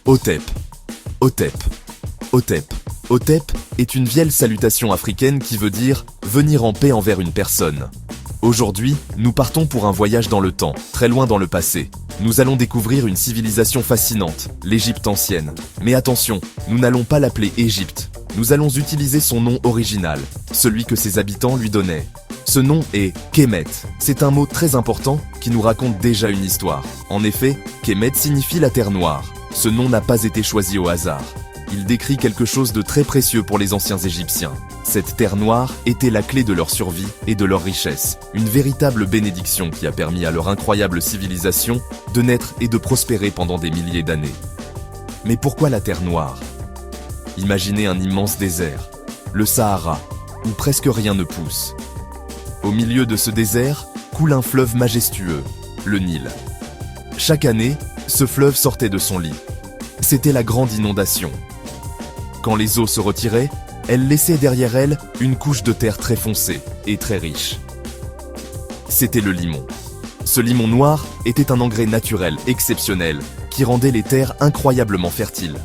Hotep. Hotep. Hotep. Hotep est une vieille salutation africaine qui veut dire « venir en paix envers une personne ». Aujourd'hui, nous partons pour un voyage dans le temps, très loin dans le passé. Nous allons découvrir une civilisation fascinante, l'Égypte ancienne. Mais attention, nous n'allons pas l'appeler Égypte. Nous allons utiliser son nom original, celui que ses habitants lui donnaient. Ce nom est Kemet. C'est un mot très important qui nous raconte déjà une histoire. En effet, Kemet signifie la terre noire. Ce nom n'a pas été choisi au hasard. Il décrit quelque chose de très précieux pour les anciens Égyptiens. Cette terre noire était la clé de leur survie et de leur richesse. Une véritable bénédiction qui a permis à leur incroyable civilisation de naître et de prospérer pendant des milliers d'années. Mais pourquoi la terre noire? Imaginez un immense désert, le Sahara, où presque rien ne pousse. Au milieu de ce désert coule un fleuve majestueux, le Nil. Chaque année, ce fleuve sortait de son lit. C'était la grande inondation. Quand les eaux se retiraient, elle laissait derrière elle une couche de terre très foncée et très riche. C'était le limon. Ce limon noir était un engrais naturel exceptionnel qui rendait les terres incroyablement fertiles.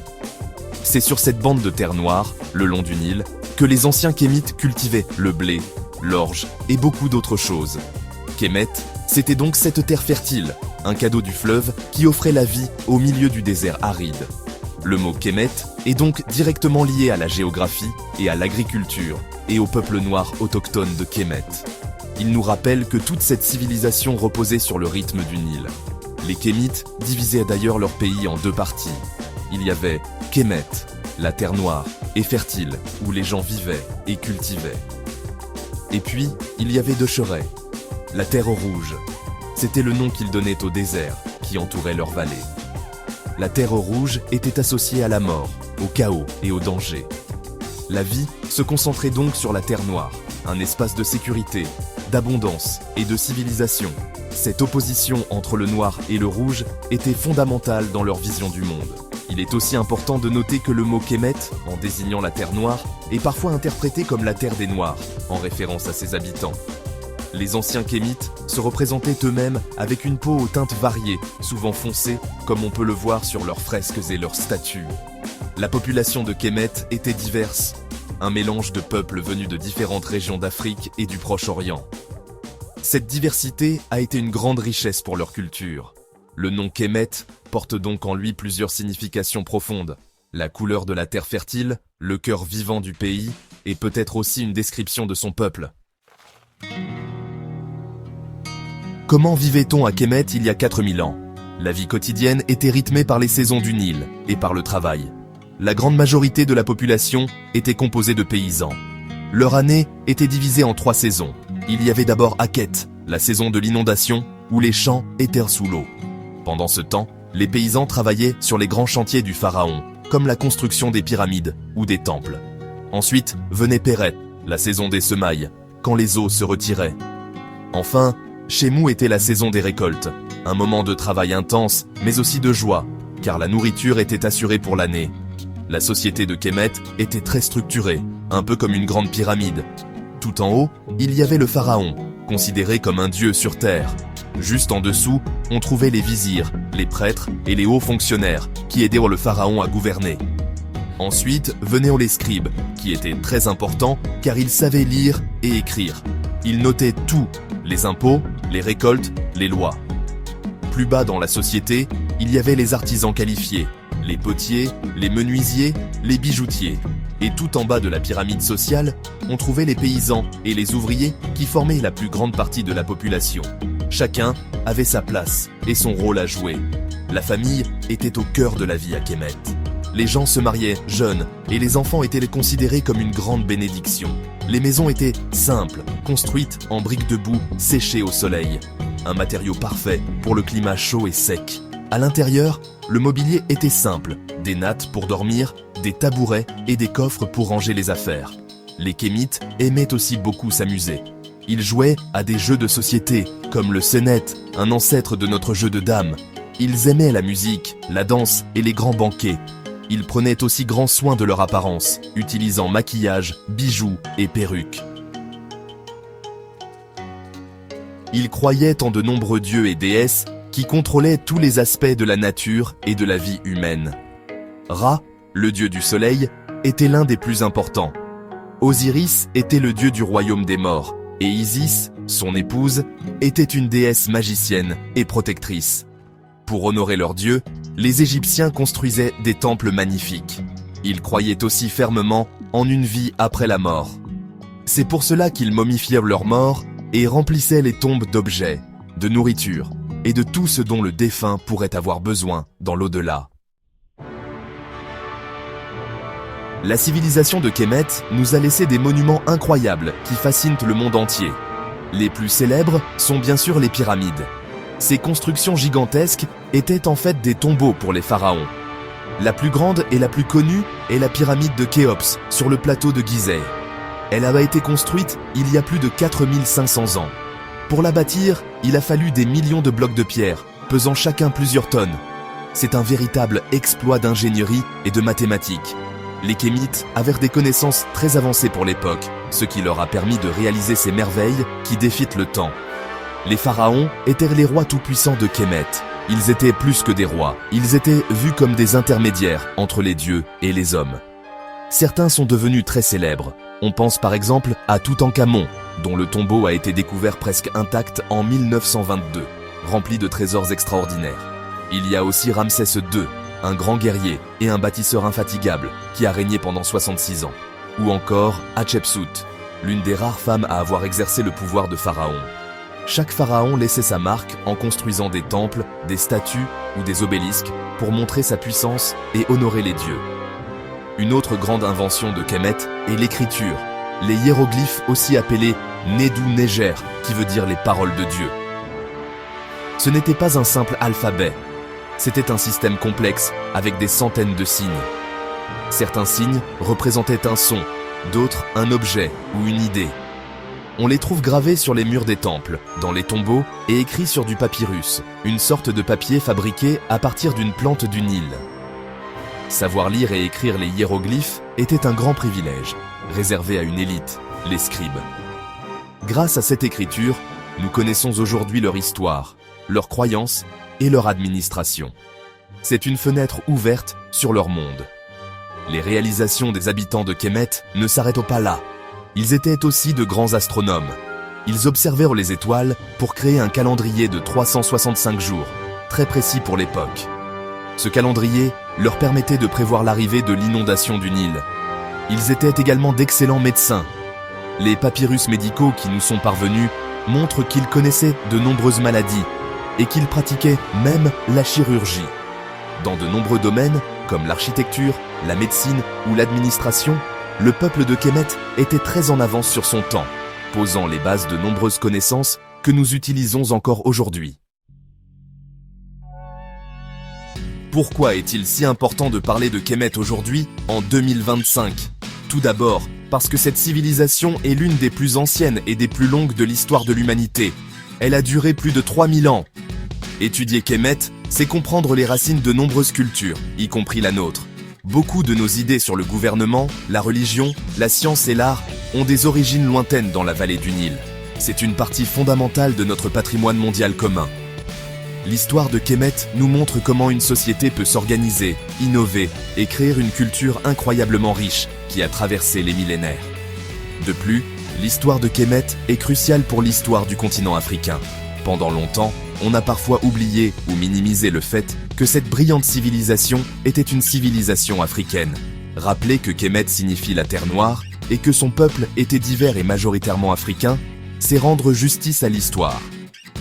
C'est sur cette bande de terre noire, le long du Nil, que les anciens Kémites cultivaient le blé, l'orge et beaucoup d'autres choses. Kemet, c'était donc cette terre fertile, un cadeau du fleuve qui offrait la vie au milieu du désert aride. Le mot Kemet est donc directement lié à la géographie et à l'agriculture et au peuple noir autochtone de Kemet. Il nous rappelle que toute cette civilisation reposait sur le rythme du Nil. Les Kémites divisaient d'ailleurs leur pays en deux parties. Il y avait Kemet, la terre noire et fertile, où les gens vivaient et cultivaient. Et puis, il y avait Decheret, la terre rouge. C'était le nom qu'ils donnaient au désert qui entourait leur vallée. La terre rouge était associée à la mort, au chaos et au danger. La vie se concentrait donc sur la terre noire, un espace de sécurité, d'abondance et de civilisation. Cette opposition entre le noir et le rouge était fondamentale dans leur vision du monde. Il est aussi important de noter que le mot Kemet, en désignant la terre noire, est parfois interprété comme la terre des Noirs, en référence à ses habitants. Les anciens Kémites se représentaient eux-mêmes avec une peau aux teintes variées, souvent foncées, comme on peut le voir sur leurs fresques et leurs statues. La population de Kemet était diverse, un mélange de peuples venus de différentes régions d'Afrique et du Proche-Orient. Cette diversité a été une grande richesse pour leur culture. Le nom Kemet porte donc en lui plusieurs significations profondes. La couleur de la terre fertile, le cœur vivant du pays, et peut-être aussi une description de son peuple. Comment vivait-on à Kemet il y a 4000 ans? La vie quotidienne était rythmée par les saisons du Nil et par le travail. La grande majorité de la population était composée de paysans. Leur année était divisée en 3 saisons. Il y avait d'abord Akhet, la saison de l'inondation, où les champs étaient sous l'eau. Pendant ce temps, les paysans travaillaient sur les grands chantiers du pharaon, comme la construction des pyramides ou des temples. Ensuite venait Péret, la saison des semailles, quand les eaux se retiraient. Enfin, Shemou était la saison des récoltes, un moment de travail intense, mais aussi de joie, car la nourriture était assurée pour l'année. La société de Kemet était très structurée, un peu comme une grande pyramide. Tout en haut, il y avait le pharaon, considéré comme un dieu sur terre. Juste en dessous, on trouvait les vizirs, les prêtres et les hauts fonctionnaires qui aidaient le pharaon à gouverner. Ensuite venaient les scribes, qui étaient très importants car ils savaient lire et écrire. Ils notaient tout, les impôts, les récoltes, les lois. Plus bas dans la société, il y avait les artisans qualifiés, les potiers, les menuisiers, les bijoutiers. Et tout en bas de la pyramide sociale, on trouvait les paysans et les ouvriers qui formaient la plus grande partie de la population. Chacun avait sa place et son rôle à jouer. La famille était au cœur de la vie à Kemet. Les gens se mariaient jeunes et les enfants étaient considérés comme une grande bénédiction. Les maisons étaient simples, construites en briques de boue séchées au soleil. Un matériau parfait pour le climat chaud et sec. À l'intérieur, le mobilier était simple, des nattes pour dormir, des tabourets et des coffres pour ranger les affaires. Les Kémites aimaient aussi beaucoup s'amuser. Ils jouaient à des jeux de société, comme le Senet, un ancêtre de notre jeu de dames. Ils aimaient la musique, la danse et les grands banquets. Ils prenaient aussi grand soin de leur apparence, utilisant maquillage, bijoux et perruques. Ils croyaient en de nombreux dieux et déesses qui contrôlaient tous les aspects de la nature et de la vie humaine. Ra, le dieu du soleil, était l'un des plus importants. Osiris était le dieu du royaume des morts, et Isis, son épouse, était une déesse magicienne et protectrice. Pour honorer leur dieu, les Égyptiens construisaient des temples magnifiques. Ils croyaient aussi fermement en une vie après la mort. C'est pour cela qu'ils momifièrent leurs morts et remplissaient les tombes d'objets, de nourriture et de tout ce dont le défunt pourrait avoir besoin dans l'au-delà. La civilisation de Kémet nous a laissé des monuments incroyables qui fascinent le monde entier. Les plus célèbres sont bien sûr les pyramides. Ces constructions gigantesques étaient en fait des tombeaux pour les pharaons. La plus grande et la plus connue est la pyramide de Khéops sur le plateau de Gizeh. Elle a été construite il y a plus de 4500 ans. Pour la bâtir, il a fallu des millions de blocs de pierre, pesant chacun plusieurs tonnes. C'est un véritable exploit d'ingénierie et de mathématiques. Les Kémites avaient des connaissances très avancées pour l'époque, ce qui leur a permis de réaliser ces merveilles qui défient le temps. Les pharaons étaient les rois tout-puissants de Kémet. Ils étaient plus que des rois, ils étaient vus comme des intermédiaires entre les dieux et les hommes. Certains sont devenus très célèbres. On pense par exemple à Toutankhamon, dont le tombeau a été découvert presque intact en 1922, rempli de trésors extraordinaires. Il y a aussi Ramsès II, un grand guerrier et un bâtisseur infatigable qui a régné pendant 66 ans. Ou encore Hatshepsut, l'une des rares femmes à avoir exercé le pouvoir de pharaon. Chaque pharaon laissait sa marque en construisant des temples, des statues ou des obélisques pour montrer sa puissance et honorer les dieux. Une autre grande invention de Kémet est l'écriture, les hiéroglyphes aussi appelés Nedu-Neger, qui veut dire les paroles de Dieu. Ce n'était pas un simple alphabet, c'était un système complexe avec des centaines de signes. Certains signes représentaient un son, d'autres un objet ou une idée. On les trouve gravés sur les murs des temples, dans les tombeaux et écrits sur du papyrus, une sorte de papier fabriqué à partir d'une plante du Nil. Savoir lire et écrire les hiéroglyphes était un grand privilège, réservé à une élite, les scribes. Grâce à cette écriture, nous connaissons aujourd'hui leur histoire, leurs croyances et leur administration. C'est une fenêtre ouverte sur leur monde. Les réalisations des habitants de Kémet ne s'arrêtent pas là. Ils étaient aussi de grands astronomes. Ils observèrent les étoiles pour créer un calendrier de 365 jours, très précis pour l'époque. Ce calendrier leur permettait de prévoir l'arrivée de l'inondation du Nil. Ils étaient également d'excellents médecins. Les papyrus médicaux qui nous sont parvenus montrent qu'ils connaissaient de nombreuses maladies et qu'ils pratiquaient même la chirurgie. Dans de nombreux domaines, comme l'architecture, la médecine ou l'administration, le peuple de Kémet était très en avance sur son temps, posant les bases de nombreuses connaissances que nous utilisons encore aujourd'hui. Pourquoi est-il si important de parler de Kémet aujourd'hui, en 2025 ? Tout d'abord, parce que cette civilisation est l'une des plus anciennes et des plus longues de l'histoire de l'humanité. Elle a duré plus de 3000 ans. Étudier Kémet, c'est comprendre les racines de nombreuses cultures, y compris la nôtre. Beaucoup de nos idées sur le gouvernement, la religion, la science et l'art ont des origines lointaines dans la vallée du Nil. C'est une partie fondamentale de notre patrimoine mondial commun. L'histoire de Kémet nous montre comment une société peut s'organiser, innover et créer une culture incroyablement riche qui a traversé les millénaires. De plus, l'histoire de Kémet est cruciale pour l'histoire du continent africain. Pendant longtemps, on a parfois oublié ou minimisé le fait que cette brillante civilisation était une civilisation africaine. Rappeler que Kémet signifie la terre noire et que son peuple était divers et majoritairement africain, c'est rendre justice à l'histoire.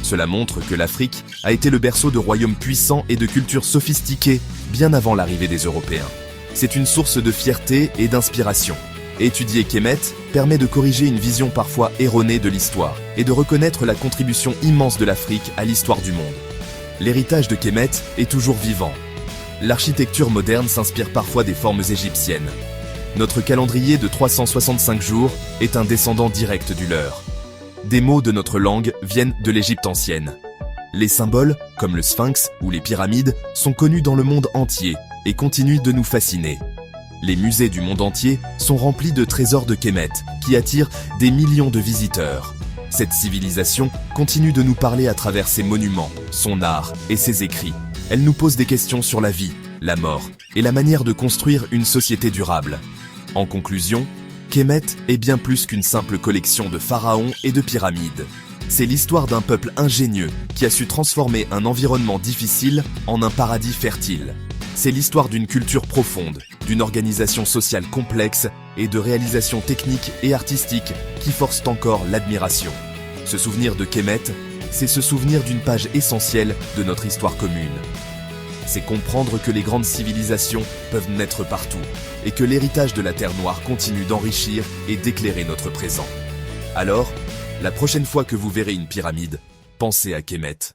Cela montre que l'Afrique a été le berceau de royaumes puissants et de cultures sophistiquées bien avant l'arrivée des Européens. C'est une source de fierté et d'inspiration. Étudier Kémet permet de corriger une vision parfois erronée de l'histoire et de reconnaître la contribution immense de l'Afrique à l'histoire du monde. L'héritage de Kémet est toujours vivant. L'architecture moderne s'inspire parfois des formes égyptiennes. Notre calendrier de 365 jours est un descendant direct du leur. Des mots de notre langue viennent de l'Égypte ancienne. Les symboles, comme le sphinx ou les pyramides, sont connus dans le monde entier et continuent de nous fasciner. Les musées du monde entier sont remplis de trésors de Kémet, qui attirent des millions de visiteurs. Cette civilisation continue de nous parler à travers ses monuments, son art et ses écrits. Elle nous pose des questions sur la vie, la mort et la manière de construire une société durable. En conclusion, Kemet est bien plus qu'une simple collection de pharaons et de pyramides. C'est l'histoire d'un peuple ingénieux qui a su transformer un environnement difficile en un paradis fertile. C'est l'histoire d'une culture profonde, d'une organisation sociale complexe et de réalisations techniques et artistiques qui forcent encore l'admiration. Se souvenir de Kemet, c'est se souvenir d'une page essentielle de notre histoire commune. C'est comprendre que les grandes civilisations peuvent naître partout et que l'héritage de la Terre Noire continue d'enrichir et d'éclairer notre présent. Alors, la prochaine fois que vous verrez une pyramide, pensez à Kemet.